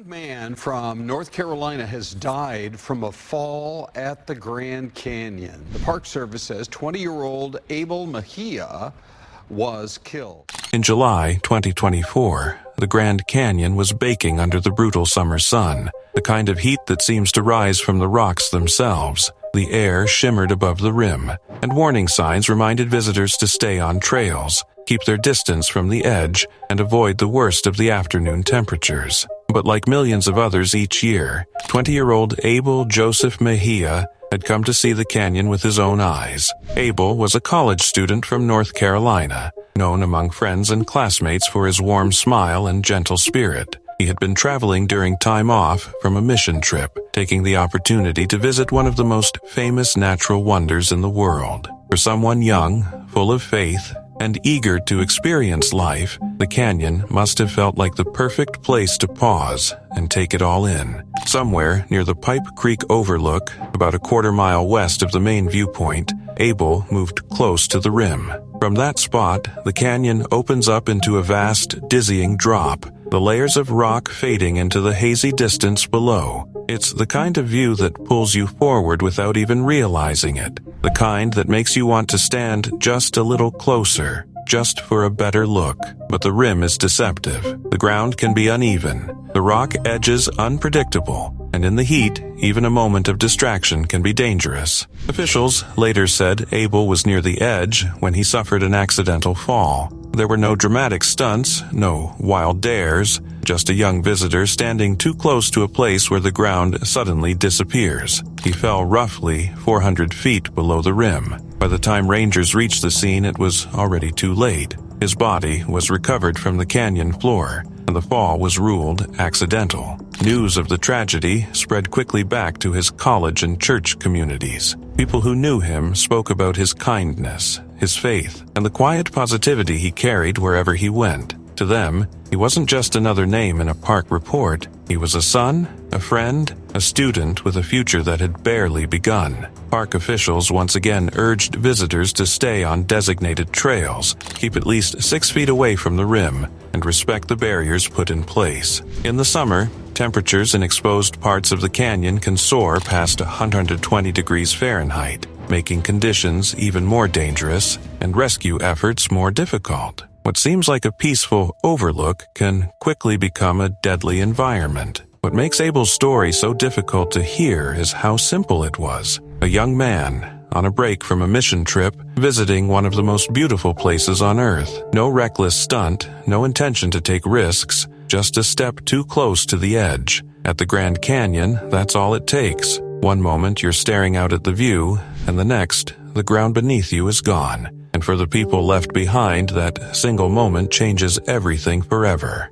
Speaker 11: Man from North Carolina has died from a fall at the Grand Canyon. The Park Service says 20-year-old Abel Mejia was killed.
Speaker 1: In July 2024, the Grand Canyon was baking under the brutal summer sun, the kind of heat that seems to rise from the rocks themselves. The air shimmered above the rim, and warning signs reminded visitors to stay on trails. keep their distance from the edge, and avoid the worst of the afternoon temperatures. But like millions of others each year, 20-year-old Abel Joseph Mejia had come to see the canyon with his own eyes. Abel was a college student from North Carolina, known among friends and classmates for his warm smile and gentle spirit. He had been traveling during time off from a mission trip, taking the opportunity to visit one of the most famous natural wonders in the world. For someone young, full of faith, and eager to experience life, the canyon must have felt like the perfect place to pause and take it all in. Somewhere near the Pipe Creek Overlook, about a quarter-mile west of the main viewpoint, Abel moved close to the rim. From that spot, the canyon opens up into a vast, dizzying drop, the layers of rock fading into the hazy distance below. It's the kind of view that pulls you forward without even realizing it, the kind that makes you want to stand just a little closer, just for a better look. But the rim is deceptive. The ground can be uneven, the rock edges unpredictable, and in the heat, even a moment of distraction can be dangerous. Officials later said Abel was near the edge when he suffered an accidental fall. There were no dramatic stunts, no wild dares, just a young visitor standing too close to a place where the ground suddenly disappears. He fell roughly 400 feet below the rim. By the time rangers reached the scene, it was already too late. His body was recovered from the canyon floor, and the fall was ruled accidental. News of the tragedy spread quickly back to his college and church communities. People who knew him spoke about his kindness, his faith, and the quiet positivity he carried wherever he went. To them, he wasn't just another name in a park report. He was a son, a friend, a student with a future that had barely begun. Park officials once again urged visitors to stay on designated trails, keep at least 6 feet away from the rim, and respect the barriers put in place. In the summer, temperatures in exposed parts of the canyon can soar past 120 degrees Fahrenheit, making conditions even more dangerous and rescue efforts more difficult. What seems like a peaceful overlook can quickly become a deadly environment. What makes Abel's story so difficult to hear is how simple it was. A young man, on a break from a mission trip, visiting one of the most beautiful places on Earth. No reckless stunt, no intention to take risks, just a step too close to the edge. At the Grand Canyon, that's all it takes. One moment you're staring out at the view, and the next, the ground beneath you is gone. And for the people left behind, that single moment changes everything forever.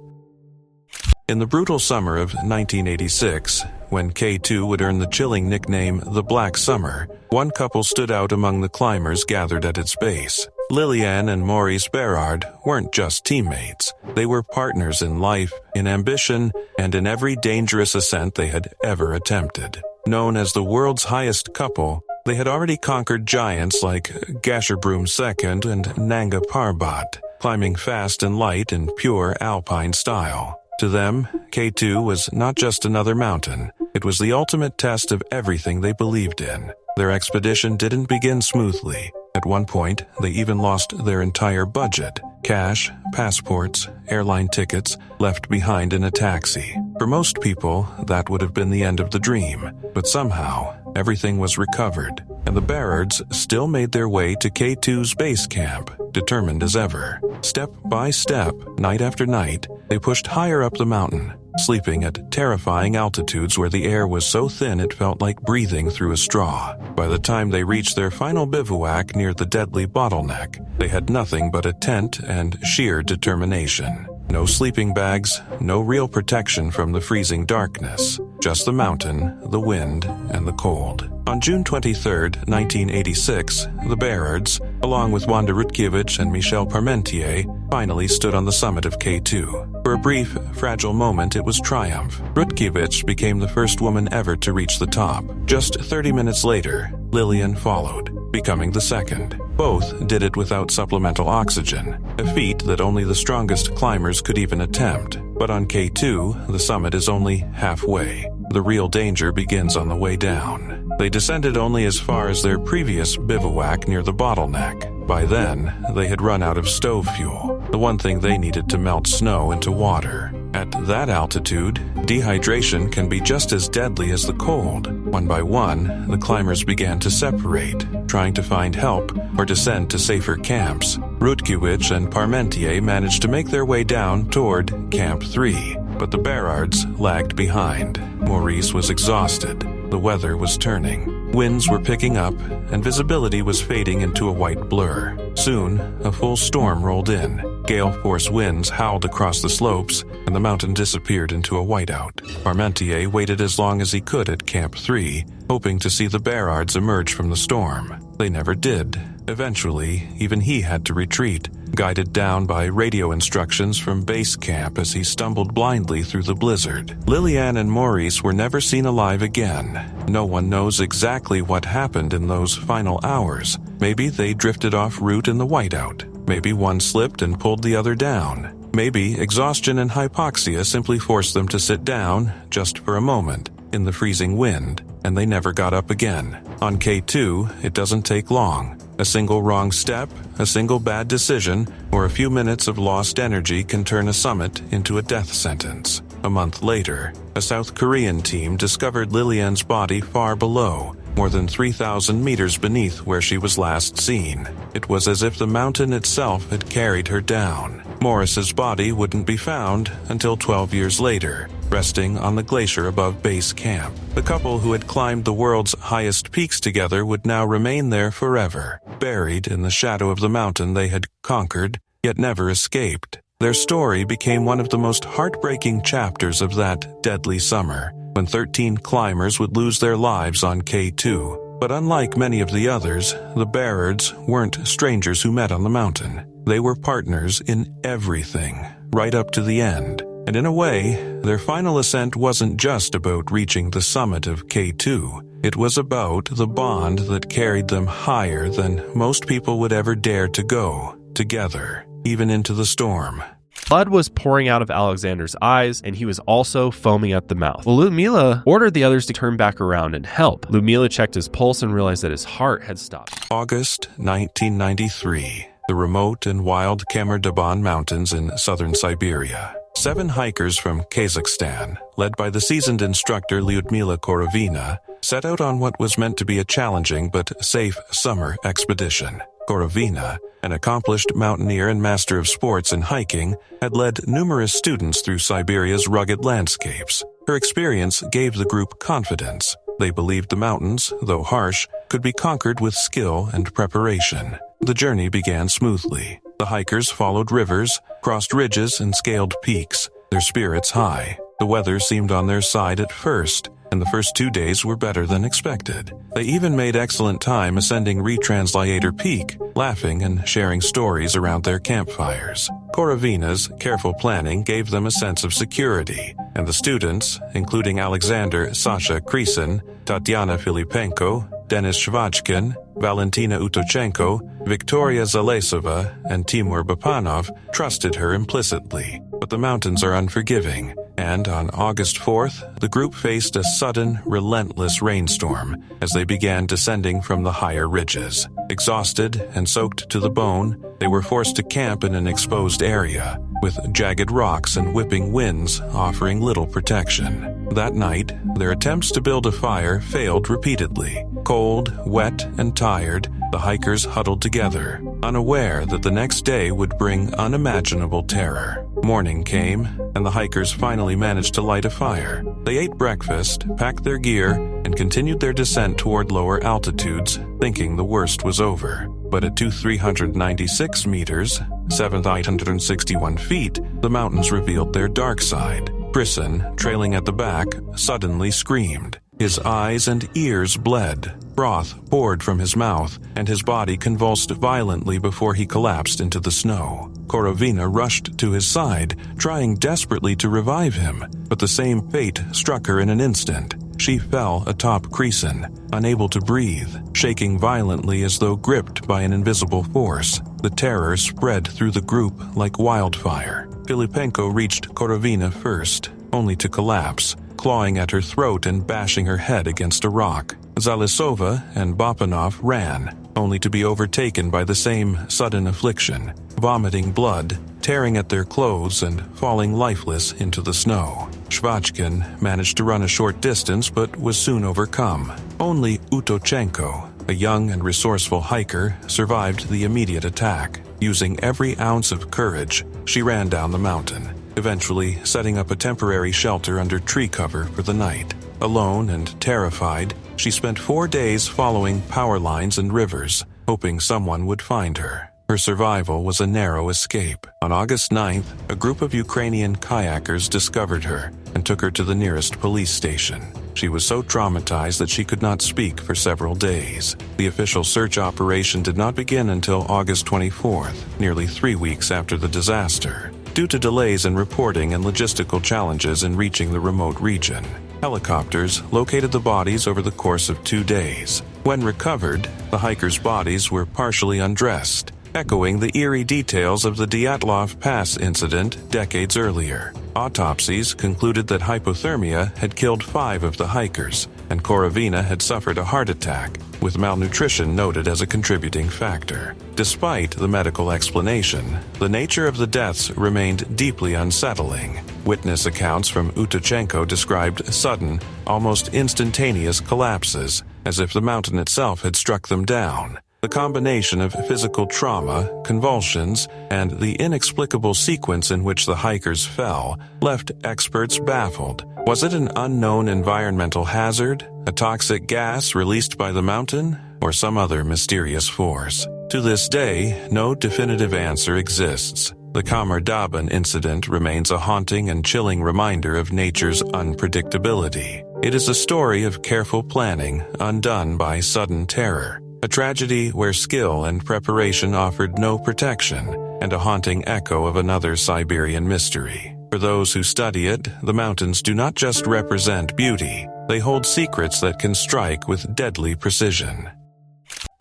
Speaker 1: In the brutal summer of 1986, when K2 would earn the chilling nickname the Black Summer, one couple stood out among the climbers gathered at its base. Liliane and Maurice Barard weren't just teammates. They were partners in life, in ambition, and in every dangerous ascent they had ever attempted. Known as the world's highest couple, they had already conquered giants like Gasherbrum II and Nanga Parbat, climbing fast and light in pure alpine style. To them, K2 was not just another mountain. It was the ultimate test of everything they believed in. Their expedition didn't begin smoothly. At one point, they even lost their entire budget. Cash, passports, airline tickets, left behind in a taxi. For most people, that would have been the end of the dream. But somehow, everything was recovered, and the Barards still made their way to K2's base camp, determined as ever. Step by step, night after night, they pushed higher up the mountain, sleeping at terrifying altitudes where the air was so thin it felt like breathing through a straw. By the time they reached their final bivouac near the deadly bottleneck, they had nothing but a tent and sheer determination. No sleeping bags, no real protection from the freezing darkness. Just the mountain, the wind, and the cold. On June 23, 1986, the Barards, along with Wanda Rutkiewicz and Michel Parmentier, finally stood on the summit of K2. For a brief, fragile moment, it was triumph. Rutkiewicz became the first woman ever to reach the top. Just 30 minutes later, Liliane followed, becoming the second. Both did it without supplemental oxygen, a feat that only the strongest climbers could even attempt. But on K2, the summit is only halfway. The real danger begins on the way down. They descended only as far as their previous bivouac near the bottleneck. By then, they had run out of stove fuel, the one thing they needed to melt snow into water. At that altitude, dehydration can be just as deadly as the cold. One by one, the climbers began to separate, trying to find help or descend to safer camps. Rutkiewicz and Parmentier managed to make their way down toward Camp 3, but the Barards lagged behind. Maurice was exhausted. The weather was turning. Winds were picking up, and visibility was fading into a white blur. Soon, a full storm rolled in. Gale-force winds howled across the slopes, and the mountain disappeared into a whiteout. Parmentier waited as long as he could at Camp 3, hoping to see the Barards emerge from the storm. They never did. Eventually, even he had to retreat, guided down by radio instructions from base camp as he stumbled blindly through the blizzard. Lillian and Maurice were never seen alive again. No one knows exactly what happened in those final hours. Maybe they drifted off route in the whiteout. Maybe one slipped and pulled the other down. Maybe exhaustion and hypoxia simply forced them to sit down, just for a moment, in the freezing wind, and they never got up again. On K2, it doesn't take long. A single wrong step, a single bad decision, or a few minutes of lost energy can turn a summit into a death sentence. A month later, a South Korean team discovered Lillian's body far below, more than 3,000 meters beneath where she was last seen. It was as if the mountain itself had carried her down. Morris's body wouldn't be found until 12 years later, resting on the glacier above base camp. The couple who had climbed the world's highest peaks together would now remain there forever, buried in the shadow of the mountain they had conquered, yet never escaped. Their story became one of the most heartbreaking chapters of that deadly summer, when 13 climbers would lose their lives on K2. But unlike many of the others, the Barards weren't strangers who met on the mountain. They were partners in everything, right up to the end. And in a way, their final ascent wasn't just about reaching the summit of K2. It was about the bond that carried them higher than most people would ever dare to go, together, even into the storm.
Speaker 12: Blood was pouring out of Alexander's eyes, and he was also foaming at the mouth. Well, Ludmila ordered the others to turn back around and help. Ludmila checked his pulse and realized that his heart had stopped.
Speaker 1: August 1993, the remote and wild Khamar-Daban mountains in southern Siberia. 7 hikers from Kazakhstan, led by the seasoned instructor Lyudmila Korovina, set out on what was meant to be a challenging but safe summer expedition. Korovina, an accomplished mountaineer and master of sports and hiking, had led numerous students through Siberia's rugged landscapes. Her experience gave the group confidence. They believed the mountains, though harsh, could be conquered with skill and preparation. The journey began smoothly. The hikers followed rivers, crossed ridges, and scaled peaks, their spirits high. The weather seemed on their side at first, and the first 2 days were better than expected. They even made excellent time ascending Retranslator Peak, laughing and sharing stories around their campfires. Korovina's careful planning gave them a sense of security, and the students, including Alexander Sasha Krisin, Tatiana Filipenko, Denis Shvachkin, Valentina Utochenko, Victoria Zalesova, and Timur Bapanov, trusted her implicitly. But the mountains are unforgiving, and on August 4th, the group faced a sudden, relentless rainstorm as they began descending from the higher ridges. Exhausted and soaked to the bone, they were forced to camp in an exposed area, with jagged rocks and whipping winds offering little protection. That night, their attempts to build a fire failed repeatedly. Cold, wet, and tired, the hikers huddled together, unaware that the next day would bring unimaginable terror. Morning came, and the hikers finally managed to light a fire. They ate breakfast, packed their gear, and continued their descent toward lower altitudes, thinking the worst was over. But at 396 meters, 7,861 feet, the mountains revealed their dark side. Brisson, trailing at the back, suddenly screamed. His eyes and ears bled. Broth poured from his mouth, and his body convulsed violently before he collapsed into the snow. Korovina rushed to his side, trying desperately to revive him, but the same fate struck her in an instant. She fell atop Krisin, unable to breathe, shaking violently as though gripped by an invisible force. The terror spread through the group like wildfire. Filipenko reached Korovina first, only to collapse, clawing at her throat and bashing her head against a rock. Zalesova and Bapanov ran, only to be overtaken by the same sudden affliction, vomiting blood, tearing at their clothes, and falling lifeless into the snow. Shvachkin managed to run a short distance but was soon overcome. Only Utochenko, a young and resourceful hiker, survived the immediate attack. Using every ounce of courage, she ran down the mountain, eventually setting up a temporary shelter under tree cover for the night. Alone and terrified, she spent 4 days following power lines and rivers, hoping someone would find her. Her survival was a narrow escape. On August 9th, a group of Ukrainian kayakers discovered her and took her to the nearest police station. She was so traumatized that she could not speak for several days. The official search operation did not begin until August 24th, nearly 3 weeks after the disaster, due to delays in reporting and logistical challenges in reaching the remote region. Helicopters located the bodies over the course of 2 days. When recovered, the hikers' bodies were partially undressed, echoing the eerie details of the Dyatlov Pass incident decades earlier. Autopsies concluded that hypothermia had killed 5 of the hikers, and Korovina had suffered a heart attack, with malnutrition noted as a contributing factor. Despite the medical explanation, the nature of the deaths remained deeply unsettling. Witness accounts from Utachenko described sudden, almost instantaneous collapses, as if the mountain itself had struck them down. The combination of physical trauma, convulsions, and the inexplicable sequence in which the hikers fell left experts baffled. Was it an unknown environmental hazard, a toxic gas released by the mountain, or some other mysterious force? To this day, no definitive answer exists. The Khamar-Daban incident remains a haunting and chilling reminder of nature's unpredictability. It is a story of careful planning undone by sudden terror. A tragedy where skill and preparation offered no protection, and a haunting echo of another Siberian mystery. For those who study it, the mountains do not just represent beauty, they hold secrets that can strike with deadly precision.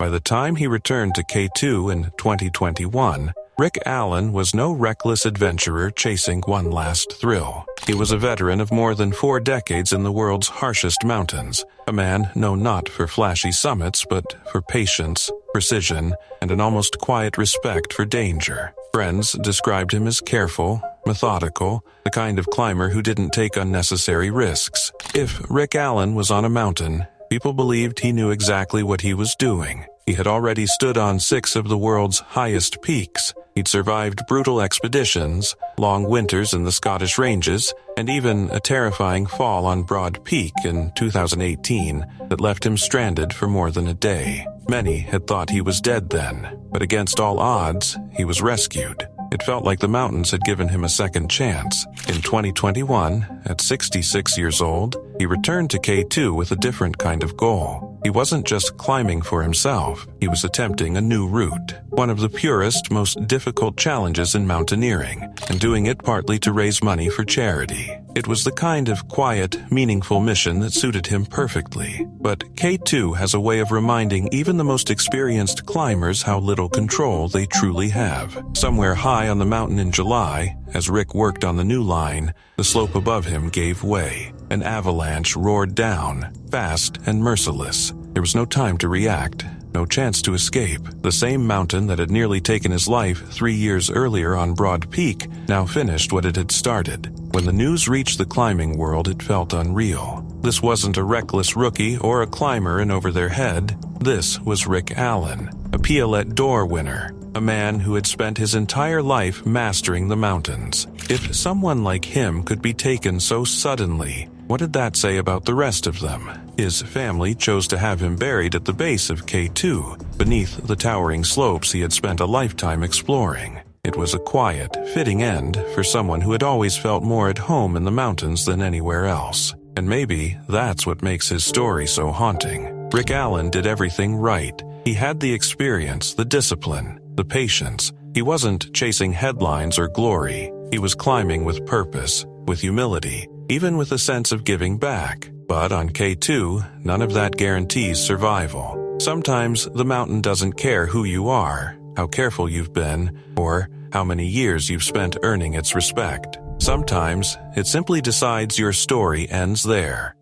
Speaker 1: By the time he returned to K2 in 2021, Rick Allen was no reckless adventurer chasing one last thrill. He was a veteran of more than 4 decades in the world's harshest mountains, a man known not for flashy summits but for patience, precision, and an almost quiet respect for danger. Friends described him as careful, methodical, the kind of climber who didn't take unnecessary risks. If Rick Allen was on a mountain, people believed he knew exactly what he was doing. He had already stood on 6 of the world's highest peaks. He'd survived brutal expeditions, long winters in the Scottish Ranges, and even a terrifying fall on Broad Peak in 2018 that left him stranded for more than a day. Many had thought he was dead then, but against all odds, he was rescued. It felt like the mountains had given him a second chance. In 2021, at 66 years old, he returned to K2 with a different kind of goal. He wasn't just climbing for himself, he was attempting a new route, one of the purest, most difficult challenges in mountaineering, and doing it partly to raise money for charity. It was the kind of quiet, meaningful mission that suited him perfectly. But K2 has a way of reminding even the most experienced climbers how little control they truly have. Somewhere high on the mountain in July, as Rick worked on the new line, the slope above him gave way. An avalanche roared down, fast and merciless. There was no time to react, no chance to escape. The same mountain that had nearly taken his life 3 years earlier on Broad Peak now finished what it had started. When the news reached the climbing world, it felt unreal. This wasn't a reckless rookie or a climber in over their head. This was Rick Allen, a Piolet d'Or winner, a man who had spent his entire life mastering the mountains. If someone like him could be taken so suddenly, what did that say about the rest of them? His family chose to have him buried at the base of K2, beneath the towering slopes he had spent a lifetime exploring. It was a quiet, fitting end for someone who had always felt more at home in the mountains than anywhere else. And maybe that's what makes his story so haunting. Rick Allen did everything right. He had the experience, the discipline, the patience. He wasn't chasing headlines or glory. He was climbing with purpose, with humility, even with a sense of giving back. But on K2, none of that guarantees survival. Sometimes the mountain doesn't care who you are, how careful you've been, or how many years you've spent earning its respect. Sometimes it simply decides your story ends there.